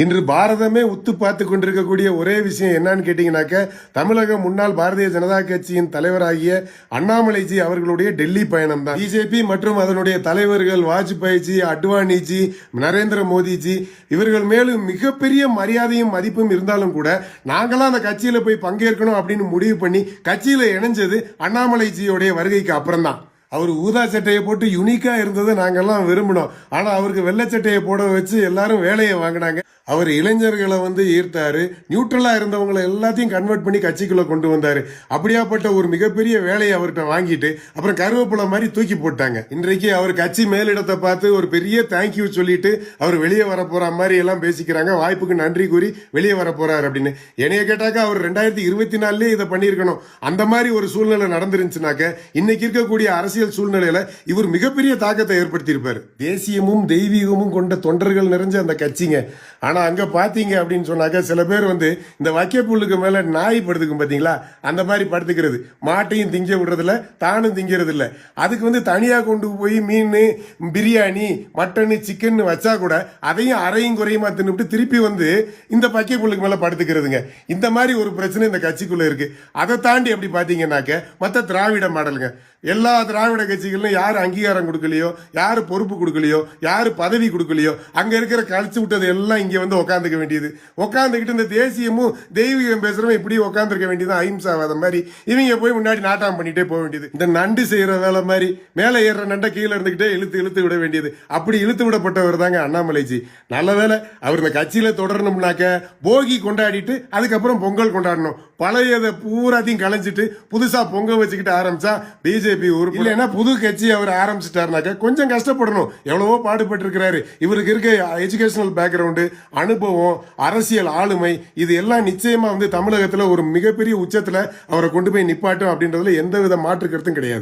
இன்று பாரதமே உத்து பார்த்து கொண்டிருக்கக்கூடிய ஒரே விஷயம் என்னன்னு கேட்டீங்கன்னாக்க தமிழக முன்னாள் பாரதிய ஜனதா கட்சியின் தலைவராகிய அண்ணாமலைஜி அவர்களுடைய டெல்லி பயணம் தான். பிஜேபி மற்றும் அதனுடைய தலைவர்கள் வாஜ்பாய்ஜி, அத்வானிஜி, நரேந்திர மோடிஜி இவர்கள் மேலும் மிகப்பெரிய மரியாதையும் மதிப்பும் இருந்தாலும் கூட நாங்களாம் அந்த கட்சியில போய் பங்கேற்கணும் அப்படின்னு முடிவு பண்ணி கட்சியில இணைஞ்சது அண்ணாமலைஜியோடைய வருகைக்கு அப்புறம் தான். அவர் ஊதா சட்டையை போட்டு யுனிக்கா இருந்ததை நாங்கெல்லாம் விரும்பினோம். ஆனா அவருக்கு வெள்ளை சட்டையை போட வச்சு எல்லாரும் வேலையை வாங்கினாங்க. அவர் இளைஞர்களை ஈர்த்தாரு. நியூட்ரலா இருந்தவங்களை எல்லாத்தையும் கன்வெர்ட் பண்ணி கட்சிக்குள்ள கொண்டு வந்தாரு. அப்படியாப்பட்ட ஒரு மிகப்பெரிய வேலையை அவர்கிட்ட வாங்கிட்டு அப்புறம் கருவேப்பிலை மாதிரி தூக்கி போட்டாங்க. இன்றைக்கு அவர் கட்சி மேலிடத்தை பார்த்து ஒரு பெரிய தேங்க்யூ சொல்லிட்டு அவர் வெளியே வர போற மாதிரி எல்லாம் பேசிக்கிறாங்க. வாய்ப்புக்கு நன்றி கூறி வெளியே வர போறாரு அப்படின்னு. என்னைய கேட்டாக்கா அவர் 2024 இதை பண்ணிருக்கணும். அந்த மாதிரி ஒரு சூழ்நிலை நடந்துருந்துச்சுனாக்க இன்னைக்கு இருக்கக்கூடிய அரசியல் சூழ்நிலையில இவர் மிகப்பெரிய தாக்கத்தை ஏற்படுத்தி இருப்பாரு. தேசியமும் தெய்வீகமும் கொண்ட தொண்டர்கள் நிறைஞ்ச அந்த கட்சிங்க. ஆனா அங்க பாத்தீங்க அப்படின்னு சொன்னாக்க சில பேர் இந்த வைக்கப்புல்லுக்கு மேல நாய் படுத்துக்கும் பாத்தீங்களா, அந்த மாதிரி படுத்துக்கிறது. மாட்டையும் திங்க விடுறதில்ல, தானும் திங்கிறது இல்ல. அதுக்கு தனியா கொண்டு போய் மீன், பிரியாணி, மட்டன், சிக்கன் வச்சா கூட அதையும் அரையும் குறையுமா தின்னுட்டு திருப்பி இந்த வைக்கப்புல்லுக்கு மேல படுத்துக்கிறதுங்க. இந்த மாதிரி ஒரு பிரச்சனை இந்த கட்சிக்குள்ள இருக்கு. அதை தாண்டி எப்படி பாத்தீங்கன்னாக்க மற்ற திராவிட மாடலுங்க, எல்லா திராவிட கட்சிகளும் யாரு அங்கீகாரம் கொடுக்கலையோ, யாரு பொறுப்பு கொடுக்கலையோ, யாரு பதவி கொடுக்கலையோ, அங்க இருக்கிற கழிச்சு விட்டது எல்லாம் இங்க உட்காந்துக்க வேண்டியது. உட்காந்துக்கிட்டு இந்த தேசியமும் தெய்வீகம் பேசுறவங்க இப்படி உட்காந்துருக்க வேண்டியது. அஹிம்சாவாதம் மாதிரி இவங்க போய் முன்னாடி நாட்டாம் பண்ணிட்டே போக வேண்டியது. இந்த நண்டு செய்யற வேலை மாதிரி மேலே ஏற நண்டை கீழே இருந்துகிட்டே இழுத்து விட வேண்டியது. அப்படி இழுத்து விடப்பட்டவர் தாங்க அண்ணாமலைஜி. நல்ல வேலை அவர் இந்த கட்சியில தொடரணும்னாக்க போகி கொண்டாடிட்டு அதுக்கப்புறம் பொங்கல் கொண்டாடணும். பழையதை பூராத்தையும் கலைஞ்சிட்டு புதுசா பொங்கல் வச்சுக்கிட்டு ஆரம்பிச்சா பிஜேபி உறுப்பு இல்லைன்னா புது கட்சி அவர் ஆரம்பிச்சிட்டாருனாக்க கொஞ்சம் கஷ்டப்படணும். எவ்வளவோ பாடுபட்டு இருக்கிறாரு. இவருக்கு இருக்க எஜுகேஷனல் பேக்ரவுண்டு, அனுபவம், அரசியல் ஆளுமை, இது எல்லாம் நிச்சயமா தமிழகத்துல ஒரு மிகப்பெரிய உச்சத்துல அவரை கொண்டு போய் நிப்பாட்டும் அப்படின்றதுல எந்தவித மாற்று கருத்தும் கிடையாது.